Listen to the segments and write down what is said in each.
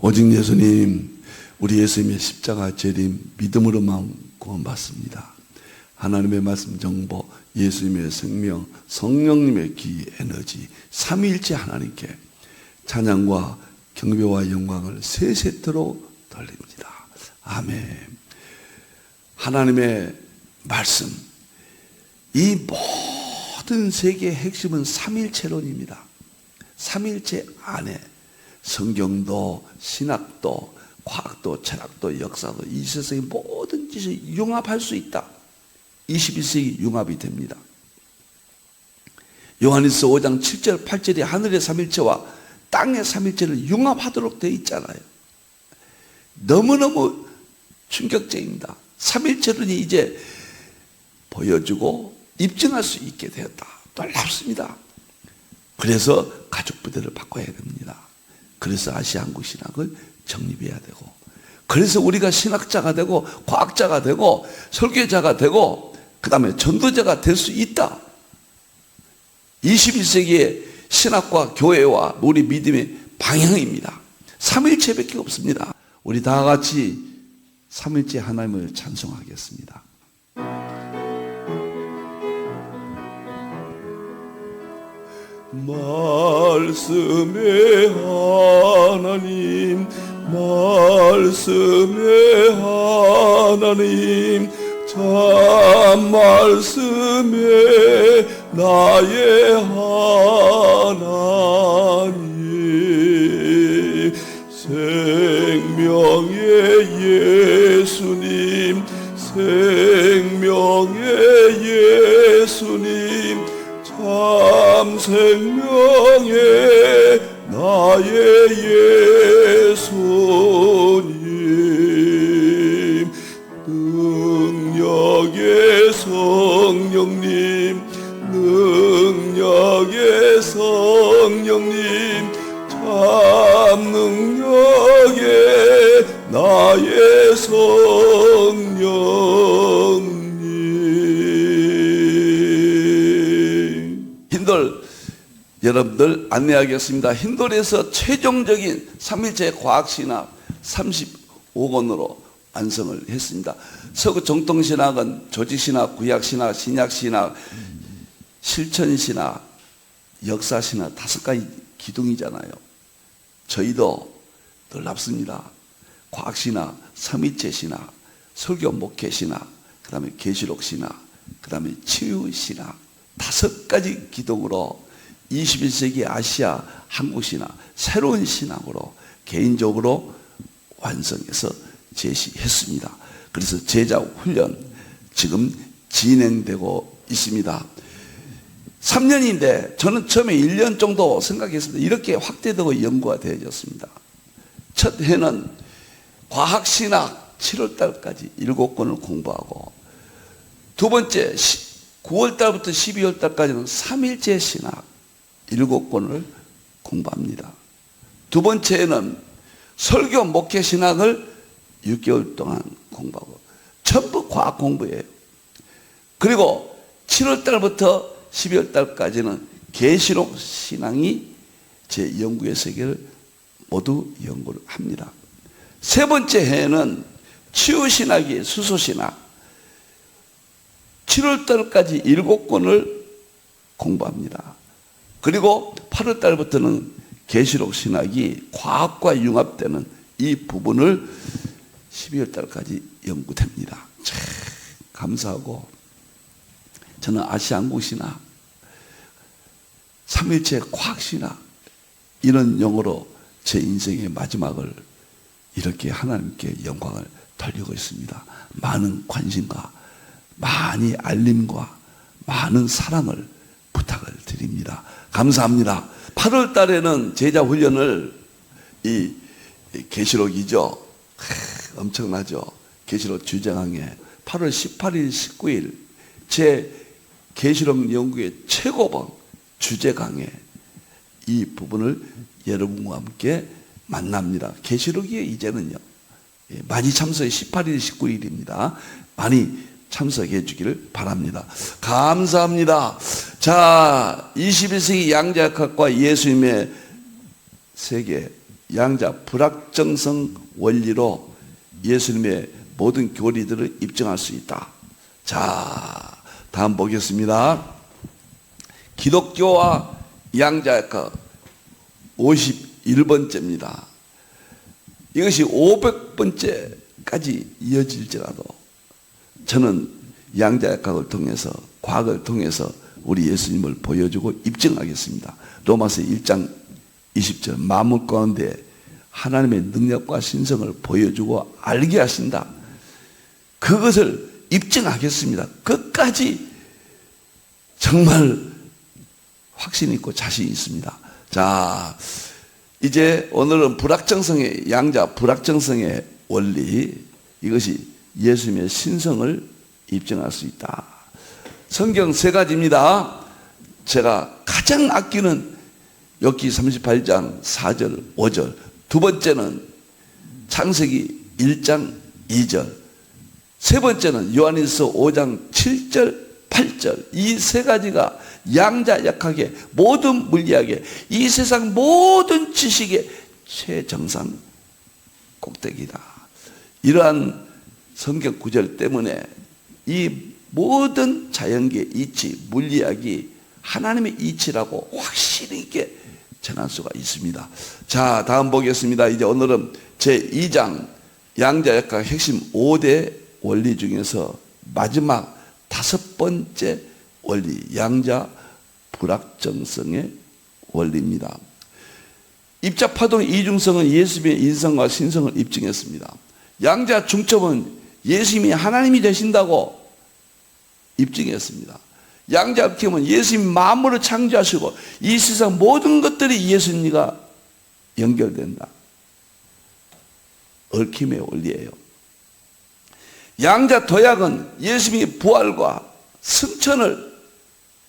오직 예수님, 우리 예수님의 십자가 재림 믿음으로만 구원받습니다. 하나님의 말씀 정보, 예수님의 생명, 성령님의 기 에너지, 삼위일체 하나님께 찬양과 경배와 영광을 세세토록 돌립니다. 아멘. 하나님의 말씀, 이 모든 세계의 핵심은 삼위일체론입니다. 삼위일체 안에 성경도 신학도 과학도 철학도 역사도 이 세상의 모든 짓을 융합할 수 있다. 21세기 융합이 됩니다. 요한일서 5장 7절 8절이 하늘의 삼일체와 땅의 삼일체를 융합하도록 되어 있잖아요. 너무너무 충격적입니다. 삼일체론이 이제 보여주고 입증할 수 있게 되었다. 놀랍습니다. 그래서 가족부대를 바꿔야 됩니다. 그래서 아시아 한국 신학을 정립해야 되고, 그래서 우리가 신학자가 되고 과학자가 되고 설교자가 되고 그 다음에 전도자가 될 수 있다. 21세기의 신학과 교회와 우리 믿음의 방향입니다. 삼일체밖에 없습니다. 우리 다 같이 삼일체 하나님을 찬송하겠습니다. 말씀의 하나님, 말씀의 하나님, 참 말씀의 나의 하나님, 생명의 예수님, 생명의 예수님, 참 생명의 나의 예수님, 능력의 성령님, 능력의 성령님, 참 능력의 나의 성령님. 힌돌 여러분들 안내하겠습니다. 힌돌에서 최종적인 삼일체 과학신학 35권으로 완성을 했습니다. 서구 정통신학은 조직신학, 구약신학, 신약신학, 실천신학, 역사신학 5가지 기둥이잖아요. 저희도 놀랍습니다. 과학신학, 삼위체신학, 설교 목회신학, 그 다음에 계시록신학, 그 다음에 치유신학 5가지 기둥으로 21세기 아시아 한국신학 새로운 신학으로 개인적으로 완성해서 제시했습니다. 그래서 제자 훈련 지금 진행되고 있습니다. 3년인데 저는 처음에 1년 정도 생각했습니다. 이렇게 확대되고 연구가 되어졌습니다. 첫 해는 과학신학 7월달까지 7권을 공부하고, 두 번째 9월달부터 12월달까지는 삼일체 신학 7권을 공부합니다. 두 번째에는 설교 목회 신학을 6개월 동안 공부하고, 전부 과학 공부예요. 그리고 7월달부터 12월달까지는 계시록 신앙이 제 연구의 세계를 모두 연구를 합니다. 세 번째 해에는 치유신학이 수소신학 7월달까지 7권을 공부합니다. 그리고 8월달부터는 계시록 신학이 과학과 융합되는 이 부분을 12월달까지 연구됩니다. 참 감사하고, 저는 아시아 한국 신학, 삼일체 과학 신학 이런 용어로 제 인생의 마지막을 이렇게 하나님께 영광을 돌리고 있습니다. 많은 관심과 많이 알림과 많은 사랑을 부탁을 드립니다. 감사합니다. 8월 달에는 제자 훈련을 이 계시록이죠. 엄청나죠. 계시록 주제강의 8월 18일, 19일 제 계시록 연구의 최고봉 주제 강의 이 부분을 여러분과 함께 만납니다. 계시록이 이제는요 많이 참석해 18일, 19일입니다. 많이 참석해 주기를 바랍니다. 감사합니다. 자, 21세기 양자역학과 예수님의 세계 양자 불확정성 원리로 예수님의 모든 교리들을 입증할 수 있다. 자, 다음 보겠습니다. 기독교와 양자역학 51번째입니다. 이것이 500번째까지 이어질지라도 저는 양자역학을 통해서, 과학을 통해서 우리 예수님을 보여주고 입증하겠습니다. 로마서 1장 20절, 만물 가운데 하나님의 능력과 신성을 보여주고 알게 하신다. 그것을 입증하겠습니다. 끝까지 정말 확신 있고 자신 있습니다. 자, 이제 오늘은 불확정성의, 양자 불확정성의 원리, 이것이 예수님의 신성을 입증할 수 있다. 성경 세 가지입니다. 제가 가장 아끼는 욥기 38장 4절 5절, 두 번째는 창세기 1장 2절, 세 번째는 요한일서 5장 7절 8절. 이 세 가지가 양자역학의 모든 물리학의, 이 세상 모든 지식의 최정상 꼭대기다. 이러한 성경 구절 때문에 이 모든 자연계 이치, 물리학이 하나님의 이치라고 확실히 있게 전할 수가 있습니다. 자, 다음 보겠습니다. 이제 오늘은 제2장 양자역학 핵심 5대 원리 중에서 마지막 5번째 원리, 양자 불확정성의 원리입니다. 입자파동 이중성은 예수님의 인성과 신성을 입증했습니다. 양자 중첩은 예수님이 하나님이 되신다고 입증했습니다. 양자 얽힘은 예수님이 만물을 창조하시고 이 세상 모든 것들이 예수님과 연결된다. 얽힘의 원리예요. 양자 도약은 예수님의 부활과 승천을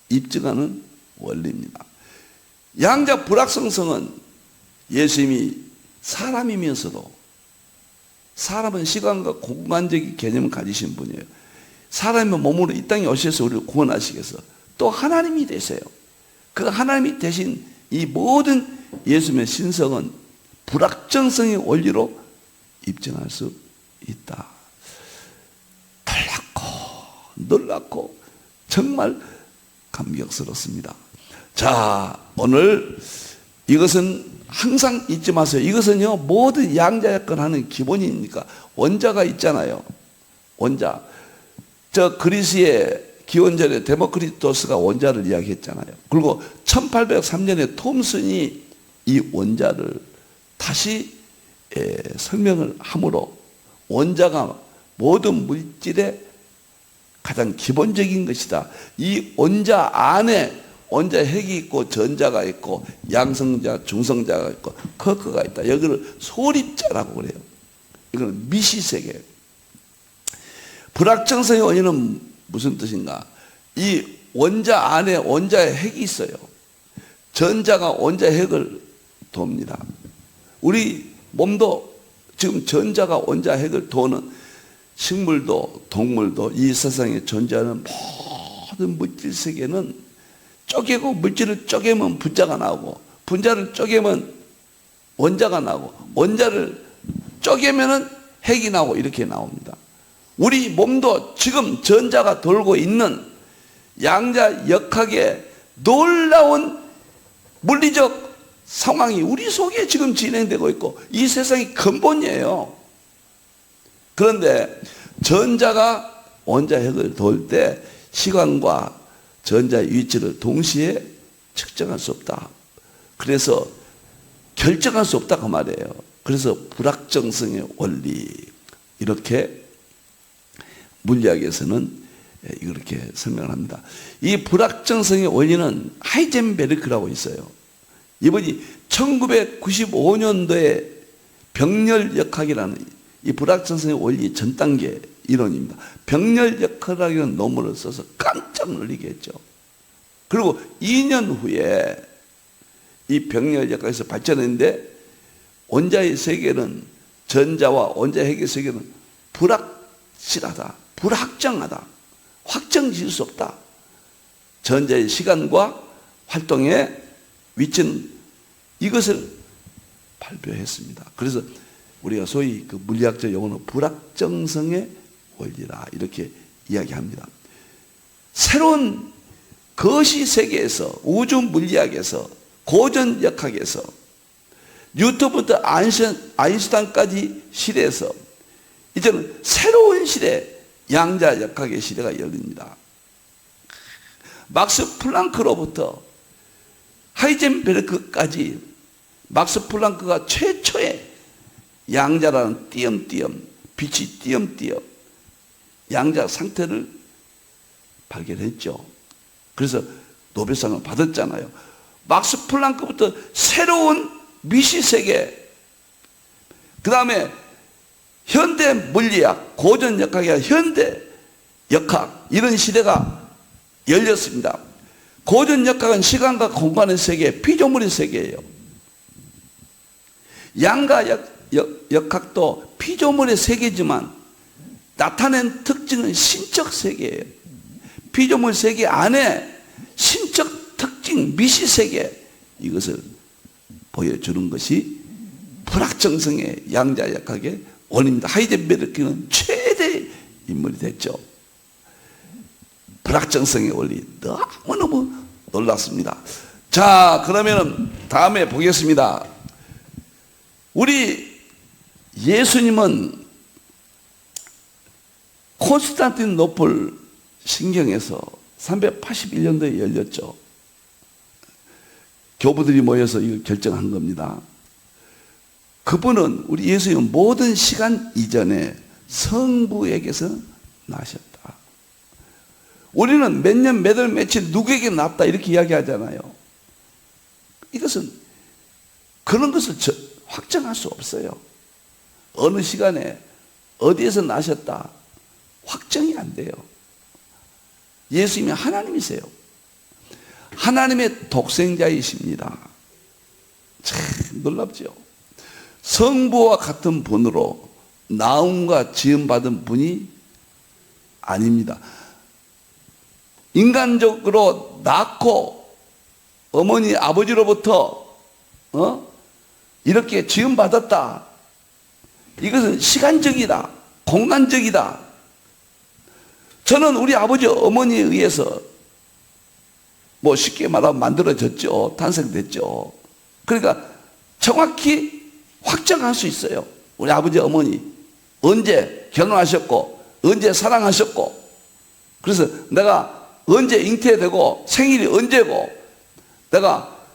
입증하는 원리입니다. 양자 불확정성은 예수님이 사람이면서도, 사람은 시간과 공간적인 개념을 가지신 분이에요. 사람의 몸으로 이 땅에 오셔서 우리를 구원하시겠어. 또 하나님이 되세요. 그 하나님이 되신 이 모든 예수님의 신성은 불확정성의 원리로 입증할 수 있다. 놀랍고 정말 감격스럽습니다. 자, 오늘 이것은 항상 잊지 마세요. 이것은요, 모든 양자역학을 하는 기본이니까. 원자가 있잖아요. 원자. 저 그리스의 기원전에 데모크리토스가 원자를 이야기했잖아요. 그리고 1803년에 톰슨이 이 원자를 다시 설명을 함으로 원자가 모든 물질의 가장 기본적인 것이다. 이 원자 안에 원자 핵이 있고 전자가 있고 양성자, 중성자가 있고 쿼크가 있다. 여기를 소립자라고 그래요. 이거는 미시세계. 불확정성의 원인은 무슨 뜻인가? 이 원자 안에 원자의 핵이 있어요. 전자가 원자 핵을 돕니다. 우리 몸도 지금 전자가 원자 핵을 도는, 식물도 동물도 이 세상에 존재하는 모든 물질 세계는 쪼개고, 물질을 쪼개면 분자가 나오고, 분자를 쪼개면 원자가 나오고, 원자를 쪼개면 핵이 나오고, 이렇게 나옵니다. 우리 몸도 지금 전자가 돌고 있는 양자역학의 놀라운 물리적 상황이 우리 속에 지금 진행되고 있고, 이 세상의 근본이에요. 그런데 전자가 원자핵을 돌 때 시간과 전자의 위치를 동시에 측정할 수 없다. 그래서 결정할 수 없다 그 말이에요. 그래서 불확정성의 원리, 이렇게 물리학에서는 이렇게 설명을 합니다. 이 불확정성의 원리는 하이젠베르크라고 있어요. 이분이 1995년도에 병렬역학이라는 이 불확정성의 원리 전 단계 이론입니다. 병렬역학이라는 논문을 써서 깜짝 놀리게 했죠. 그리고 2년 후에 이 병렬역학에서 발전했는데, 원자의 세계는, 전자와 원자 핵의 세계는 불확실하다, 불확정하다, 확정 지을 수 없다. 전자의 시간과 활동의 위치는, 이것을 발표했습니다. 그래서 우리가 소위 그 물리학적 용어는 불확정성의 원리라 이렇게 이야기합니다. 새로운 거시 세계에서, 우주 물리학에서, 고전 역학에서, 뉴턴부터 아인슈타인까지 시대에서 이제는 새로운 시대, 양자 역학의 시대가 열립니다. 막스 플랑크로부터 하이젠베르크까지 막스 플랑크가 최초의 양자라는 띄엄띄엄, 빛이 띄엄띄엄 양자 상태를 발견했죠. 그래서 노벨상을 받았잖아요. 막스 플랑크부터 새로운 미시세계, 그 다음에 현대 물리학, 고전 역학이 아니라 현대 역학, 이런 시대가 열렸습니다. 고전 역학은 시간과 공간의 세계, 피조물의 세계예요. 양가 역학도 피조물의 세계지만 나타낸 특징은 신적 세계예요. 피조물 세계 안에 신적 특징, 미시세계, 이것을 보여주는 것이 불확정성의 양자 역학의 원인입니다. 하이젠베르크는 최대 인물이 됐죠. 불확정성의 원리, 너무너무 놀랐습니다. 자, 그러면 다음에 보겠습니다. 우리 예수님은 콘스탄티노플 신경에서 381년도에 열렸죠. 교부들이 모여서 이걸 결정한 겁니다. 그분은, 우리 예수님은 모든 시간 이전에 성부에게서 나셨다. 우리는 몇 년, 몇 월, 며칠 누구에게 났다 이렇게 이야기하잖아요. 이것은 그런 것을 확정할 수 없어요. 어느 시간에 어디에서 나셨다 확정이 안 돼요. 예수님이 하나님이세요. 하나님의 독생자이십니다. 참 놀랍죠. 성부와 같은 분으로 나음과 지음받은 분이 아닙니다. 인간적으로 낳고 어머니 아버지로부터 이렇게 지음받았다. 이것은 시간적이다, 공간적이다. 저는 우리 아버지 어머니에 의해서 뭐 쉽게 말하면 만들어졌죠. 탄생됐죠. 그러니까 정확히 확정할 수 있어요. 우리 아버지 어머니 언제 결혼하셨고 언제 사랑하셨고, 그래서 내가 언제 잉태되고 생일이 언제고 내가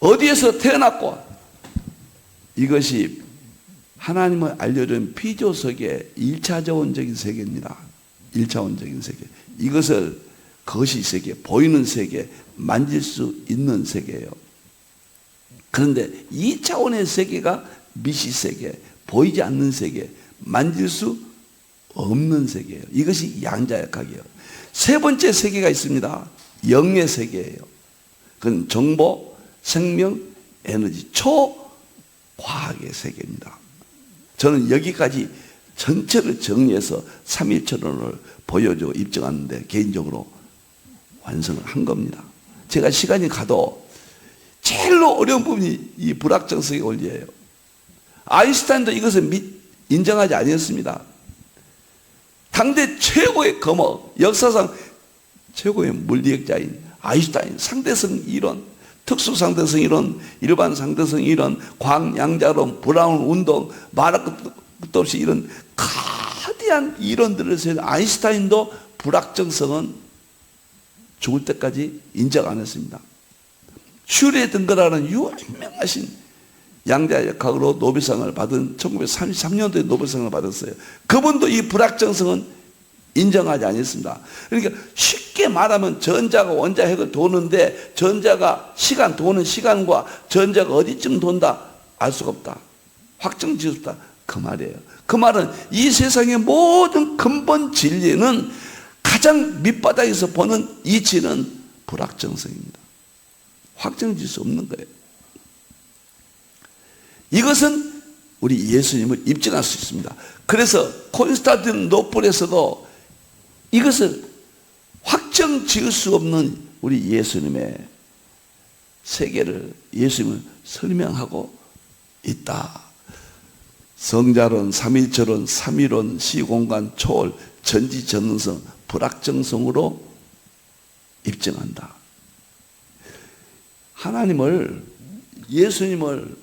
어디에서 태어났고, 이것이 하나님을 알려준 피조석의 1차원적인 세계입니다. 1차원적인 세계. 이것을 거시 세계, 보이는 세계, 만질 수 있는 세계예요. 그런데 2차원의 세계가 미시 세계, 보이지 않는 세계, 만질 수 없는 세계예요. 이것이 양자역학이에요. 세 번째 세계가 있습니다. 영의 세계예요. 그건 정보, 생명, 에너지, 초과학의 세계입니다. 저는 여기까지 전체를 정리해서 삼위일체론을 보여주고 입증하는데 개인적으로 완성을 한 겁니다. 제가 시간이 가도 제일로 어려운 부분이 이 불확정성의 원리예요. 아인슈타인도 이것을 인정하지 아니었습니다. 당대 최고의 거목, 역사상 최고의 물리학자인 아인슈타인, 상대성 이론, 특수상대성 이론, 일반 상대성 이론, 광양자론, 브라운 운동, 말할 것도 없이 이런 거대한 이론들을 세운 아인슈타인도 불확정성은 죽을 때까지 인정 안 했습니다. 슈레 등거라는 유명하신 양자역학으로 노벨상을 받은 1933년도에 노벨상을 받았어요. 그분도 이 불확정성은 인정하지 않았습니다. 그러니까 쉽게 말하면 전자가 원자핵을 도는데 전자가 시간 도는 시간과 전자가 어디쯤 돈다 알 수가 없다. 확정 지을 수 없다. 그 말이에요. 그 말은 이 세상의 모든 근본 진리는 가장 밑바닥에서 보는 이치는 불확정성입니다. 확정 지을 수 없는 거예요. 이것은 우리 예수님을 입증할 수 있습니다. 그래서 콘스탄티노플에서도 이것을 확정 지을 수 없는 우리 예수님의 세계를 예수님을 설명하고 있다. 성자론, 삼일체론, 삼위론, 시공간, 초월, 전지전능성, 불확정성으로 입증한다. 하나님을, 예수님을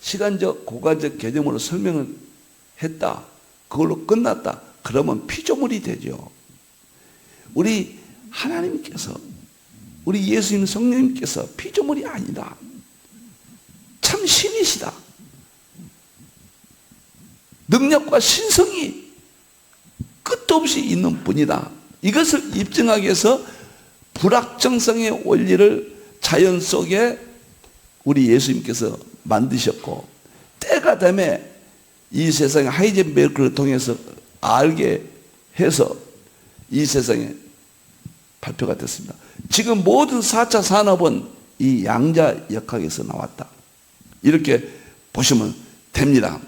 시간적, 공간적 개념으로 설명을 했다. 그걸로 끝났다. 그러면 피조물이 되죠. 우리 하나님께서, 우리 예수님 성령님께서 피조물이 아니다. 참 신이시다. 능력과 신성이 끝도 없이 있는 분이다. 이것을 입증하기 위해서 불확정성의 원리를 자연 속에 우리 예수님께서 만드셨고, 때가 되면 이 세상에 하이젠베르크를 통해서 알게 해서 이 세상에 발표가 됐습니다. 지금 모든 4차 산업은 이 양자 역학에서 나왔다. 이렇게 보시면 됩니다.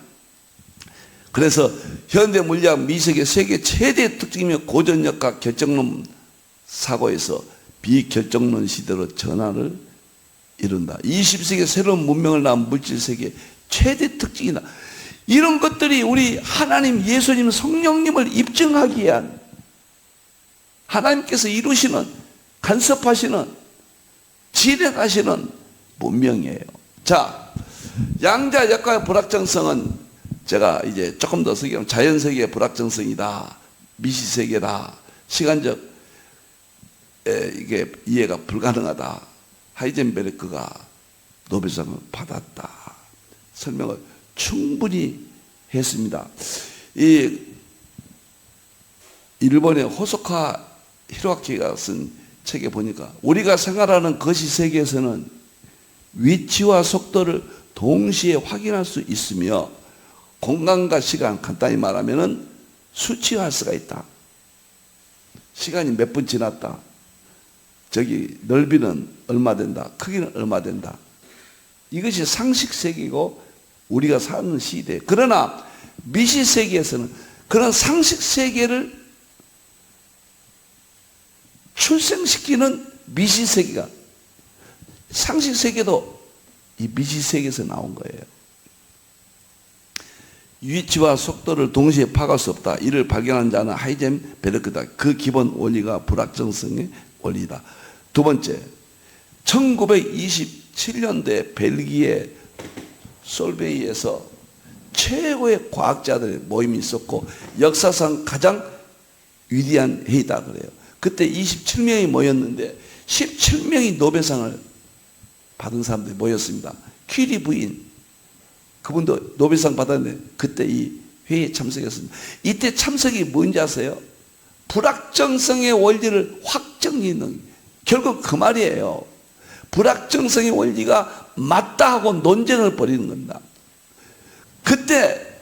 그래서 현대 물리학 미세계 세계 최대 특징이며 고전역학 결정론 사고에서 비결정론 시대로 전환을 이룬다. 20세기 새로운 문명을 낳은 물질세계 최대 특징이다. 이런 것들이 우리 하나님, 예수님, 성령님을 입증하기 위한 하나님께서 이루시는, 간섭하시는, 진행하시는 문명이에요. 자, 양자 역학의 불확정성은 제가 이제 조금 더 설명하면 자연세계의 불확정성이다, 미시세계다, 시간적 이게 이해가 불가능하다. 하이젠베르크가 노벨상을 받았다. 설명을 충분히 했습니다. 이 일본의 호소카 히로아키가 쓴 책에 보니까 우리가 생활하는 거시 세계에서는 위치와 속도를 동시에 확인할 수 있으며 공간과 시간, 간단히 말하면 수치화할 수가 있다. 시간이 몇 분 지났다. 저기 넓이는 얼마 된다. 크기는 얼마 된다. 이것이 상식세계이고 우리가 사는 시대. 그러나 미시세계에서는 그런 상식세계를 출생시키는 미시세계가, 상식세계도 이 미시세계에서 나온 거예요. 위치와 속도를 동시에 파악할 수 없다. 이를 발견한 자는 하이젠베르크다. 그 기본 원리가 불확정성의 원리다. 두 번째, 1927년도에 벨기에 솔베이에서 최고의 과학자들의 모임이 있었고 역사상 가장 위대한 회의다 그래요. 그때 27명이 모였는데 17명이 노벨상을 받은 사람들이 모였습니다. 퀴리 부인, 그분도 노벨상 받았는데 그때 이 회의에 참석했습니다. 이때 참석이 뭔지 아세요? 불확정성의 원리를 확정짓는, 결국 그 말이에요. 불확정성의 원리가 맞다 하고 논쟁을 벌이는 겁니다. 그때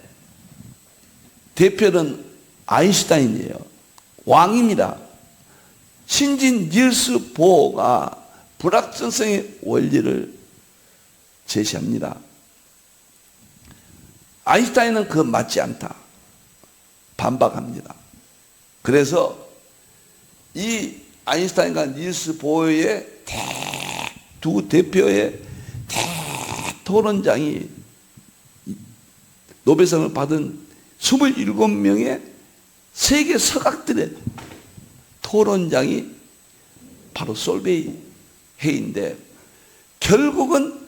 대표는 아인슈타인이에요. 왕입니다. 신진 닐스 보어가 불확정성의 원리를 제시합니다. 아인슈타인은 그거 맞지 않다. 반박합니다. 그래서 이 아인슈타인과 닐스 보어의 두 대표의 토론장이 노벨상을 받은 27명의 세계 서각들의 토론장이 바로 솔베이 회의인데, 결국은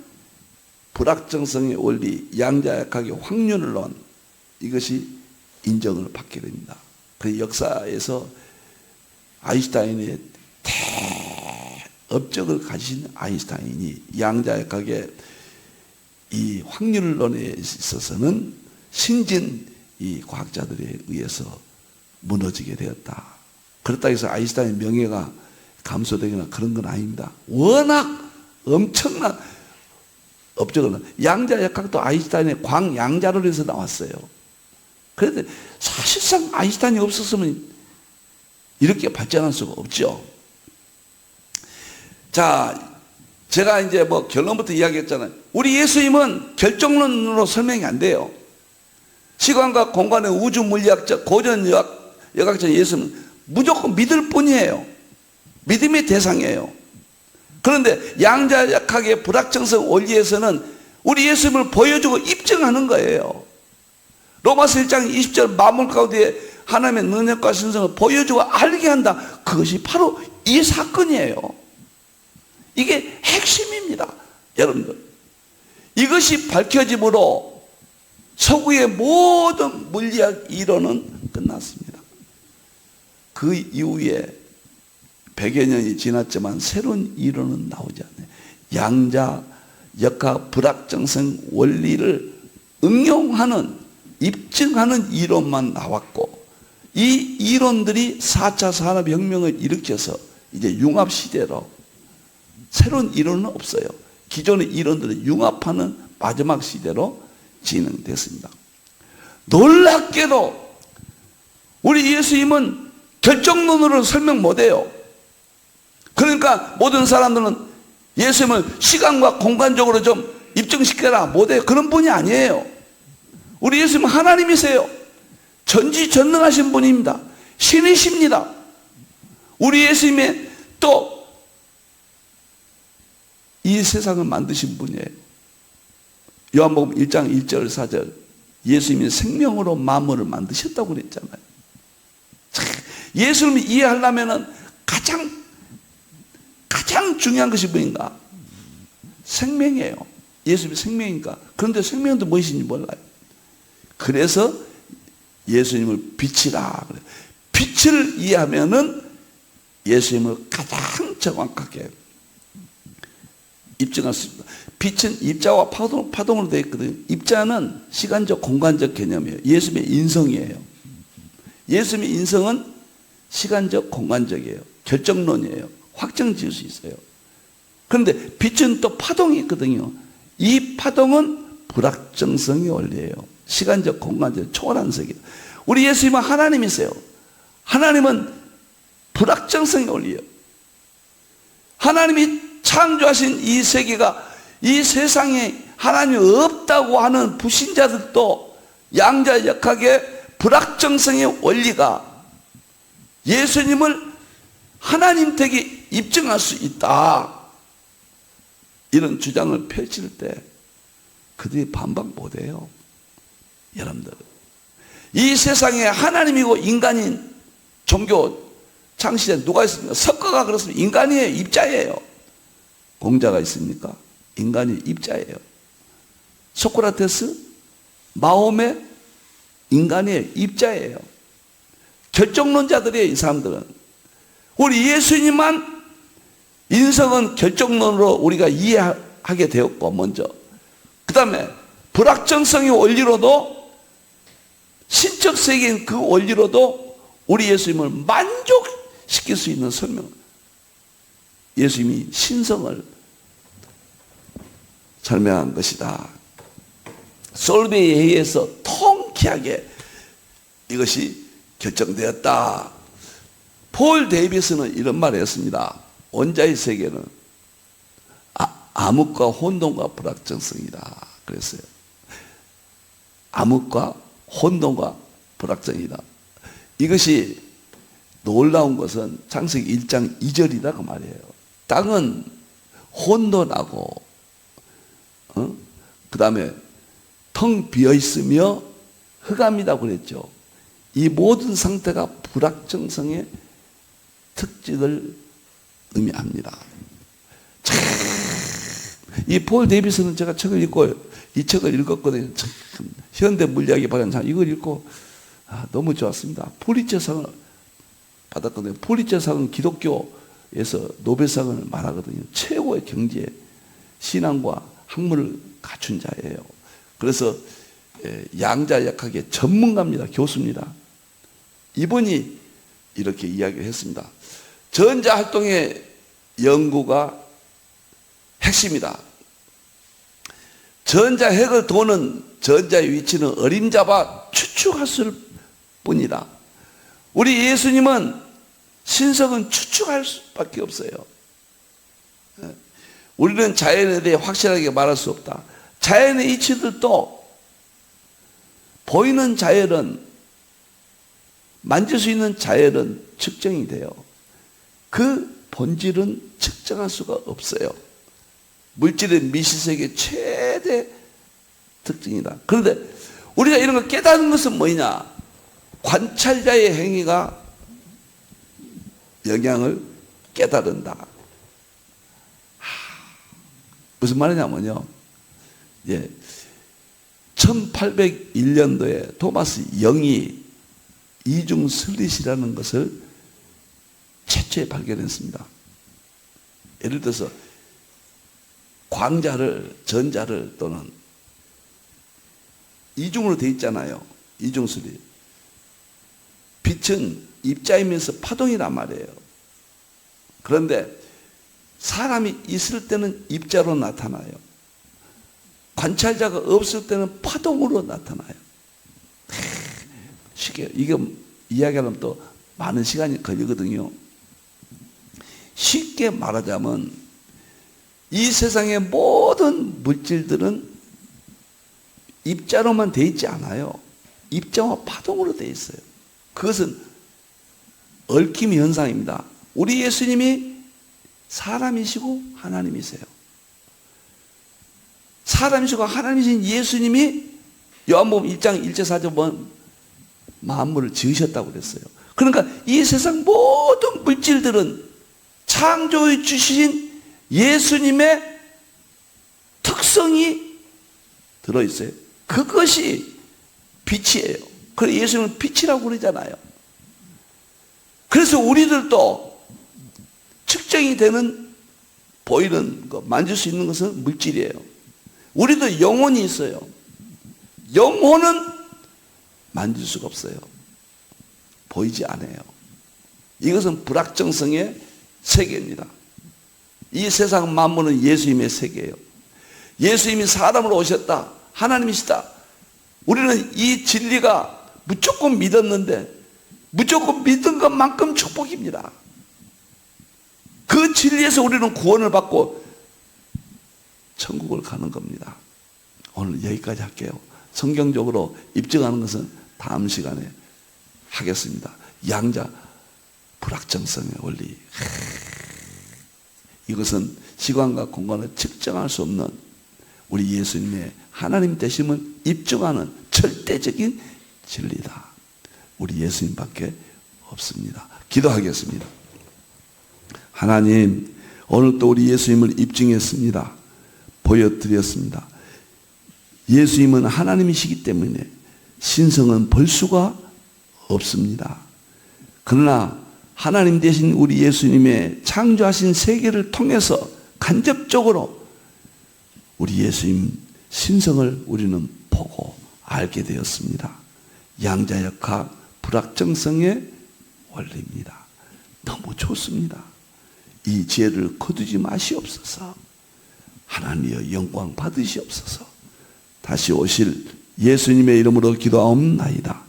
불확정성의 원리, 양자역학의 확률론, 이것이 인정을 받게 됩니다. 그 역사에서 아인슈타인의 대업적을 가지신 아인슈타인이 양자역학의 이 확률론에 있어서는 신진 이 과학자들에 의해서 무너지게 되었다. 그렇다고 해서 아인슈타인의 명예가 감소되거나 그런 건 아닙니다. 워낙 엄청난 업적을, 양자역학도 아인슈타인의 광양자론에서 나왔어요. 그런데 사실상 아인슈타인이 없었으면 이렇게 발전할 수가 없죠. 자, 제가 이제 뭐 결론부터 이야기했잖아요. 우리 예수님은 결정론으로 설명이 안 돼요. 시간과 공간의 우주 물리학적, 고전 역학적 예수는 무조건 믿을 뿐이에요. 믿음의 대상이에요. 그런데 양자역학의 불확정성 원리에서는 우리 예수님을 보여주고 입증하는 거예요. 로마서 1장 20절 마물 가운데 하나님의 능력과 신성을 보여주고 알게 한다. 그것이 바로 이 사건이에요. 이게 핵심입니다. 여러분들, 이것이 밝혀짐으로 서구의 모든 물리학 이론은 끝났습니다. 그 이후에 100여 년이 지났지만 새로운 이론은 나오지 않아요. 양자, 역학, 불확정성 원리를 응용하는, 입증하는 이론만 나왔고, 이 이론들이 4차 산업혁명을 일으켜서 이제 융합시대로, 새로운 이론은 없어요. 기존의 이론들을 융합하는 마지막 시대로 진행됐습니다. 놀랍게도 우리 예수님은 결정론으로 설명 못해요. 그러니까 모든 사람들은 예수님을 시간과 공간적으로 좀 입증시켜라 못해요. 그런 분이 아니에요. 우리 예수님은 하나님이세요. 전지전능하신 분입니다. 신이십니다. 우리 예수님의 또 이 세상을 만드신 분이에요. 요한복음 1장 1절 4절 예수님이 생명으로 만물을 만드셨다고 그랬잖아요. 예수님을 이해하려면 가장 중요한 것이 뭐인가? 생명이에요. 예수님이 생명이니까. 그런데 생명도 무엇인지 몰라요. 그래서 예수님을 빛이라 그래요. 빛을 이해하면은 예수님을 가장 정확하게 입증할 수 있습니다. 빛은 입자와 파동으로 되어 있거든요. 입자는 시간적, 공간적 개념이에요. 예수님의 인성이에요. 예수님의 인성은 시간적, 공간적이에요. 결정론이에요. 확정 지을 수 있어요. 그런데 빛은 또 파동이 있거든요. 이 파동은 불확정성의 원리예요. 시간적, 공간적, 초월한 세계. 우리 예수님은 하나님이세요. 하나님은 불확정성의 원리예요. 하나님이 창조하신 이 세계가, 이 세상에 하나님이 없다고 하는 불신자들도 양자역학의 불확정성의 원리가 예수님을 하나님 되게 입증할 수 있다, 이런 주장을 펼칠 때 그들이 반박 못해요. 여러분들, 이 세상에 하나님이고 인간인 종교 창시자 누가 있습니까? 석가가 그렇습니다. 인간이에요. 입자예요. 공자가 있습니까? 인간이 입자예요. 소크라테스, 마호메, 인간이에요. 입자예요. 결정론자들이에요. 이 사람들은. 우리 예수님만 인성은 결정론으로 우리가 이해하게 되었고, 먼저 그 다음에 불확정성의 원리로도, 신적 세계인 그 원리로도 우리 예수님을 만족시킬 수 있는 설명, 예수님이 신성을 설명한 것이다. 솔베이에 의해서 통쾌하게 이것이 결정되었다. 폴 데이비스는 이런 말을 했습니다. 원자의 세계는 암흑과 혼돈과 불확정성이다 그랬어요. 암흑과 혼돈과 불확정이다. 이것이 놀라운 것은 창세기 1장 2절이다 그 말이에요. 땅은 혼돈하고 그 다음에 텅 비어있으며 흑암이라고 그랬죠. 이 모든 상태가 불확정성의 특징을 의미합니다. 이 폴 데이비스는 제가 책을 읽고, 이 책을 읽었거든요. 현대 물리학이 발견한 책, 이걸 읽고 너무 좋았습니다. 폴리처상을 받았거든요. 폴리처상은 기독교에서 노벨상을 말하거든요. 최고의 경지에 신앙과 학문을 갖춘 자예요. 그래서 양자역학의 전문가입니다. 교수입니다. 이분이 이렇게 이야기를 했습니다. 전자활동의 연구가 핵심이다. 전자핵을 도는 전자의 위치는 어림잡아 추측할 뿐이다. 우리 예수님은 신성은 추측할 수밖에 없어요. 우리는 자연에 대해 확실하게 말할 수 없다. 자연의 이치들도 보이는 자연은, 만질 수 있는 자연은 측정이 돼요. 그 본질은 측정할 수가 없어요. 물질의 미시세계의 최대 특징이다. 그런데 우리가 이런 걸 깨닫는 것은 뭐냐? 관찰자의 행위가 영향을 깨달은다. 무슨 말이냐면요. 예. 1801년도에 토마스 영이 이중 슬릿이라는 것을 최초에 발견했습니다. 예를 들어서 전자를 또는 이중으로 되어 있잖아요. 이중 슬릿. 빛은 입자이면서 파동이란 말이에요. 그런데 사람이 있을 때는 입자로 나타나요. 관찰자가 없을 때는 파동으로 나타나요. 쉽게 이게 이야기하려면 또 많은 시간이 걸리거든요. 쉽게 말하자면 이 세상의 모든 물질들은 입자로만 되어 있지 않아요. 입자와 파동으로 되어 있어요. 그것은 얽힘 현상입니다. 우리 예수님이 사람이시고 하나님이세요. 사람이시고 하나님이신 예수님이 요한복음 1장 1절 4절 보면 만물을 지으셨다고 그랬어요. 그러니까 이 세상 모든 물질들은 창조해 주신 예수님의 특성이 들어있어요. 그것이 빛이에요. 그래서 예수님은 빛이라고 그러잖아요. 그래서 우리들도 측정이 되는 보이는 거, 만질 수 있는 것은 물질이에요. 우리도 영혼이 있어요. 영혼은 만질 수가 없어요. 보이지 않아요. 이것은 불확정성의 세계입니다. 이 세상 만물은 예수님의 세계예요. 예수님이 사람으로 오셨다. 하나님이시다. 우리는 이 진리가 무조건 믿었는데 무조건 믿은 것만큼 축복입니다. 그 진리에서 우리는 구원을 받고 천국을 가는 겁니다. 오늘 여기까지 할게요. 성경적으로 입증하는 것은 다음 시간에 하겠습니다. 양자 불확정성의 원리. 이것은 시간과 공간을 측정할 수 없는 우리 예수님의 하나님 되심을 입증하는 절대적인 진리다. 우리 예수님밖에 없습니다. 기도하겠습니다. 하나님, 오늘 또 우리 예수님을 입증했습니다. 보여드렸습니다. 예수님은 하나님이시기 때문에 신성은 볼 수가 없습니다. 그러나 하나님 되신 우리 예수님의 창조하신 세계를 통해서 간접적으로 우리 예수님 신성을 우리는 보고 알게 되었습니다. 양자역학 불확정성의 원리입니다. 너무 좋습니다. 이 지혜를 거두지 마시옵소서. 하나님의 영광 받으시옵소서. 다시 오실 예수님의 이름으로 기도하옵나이다.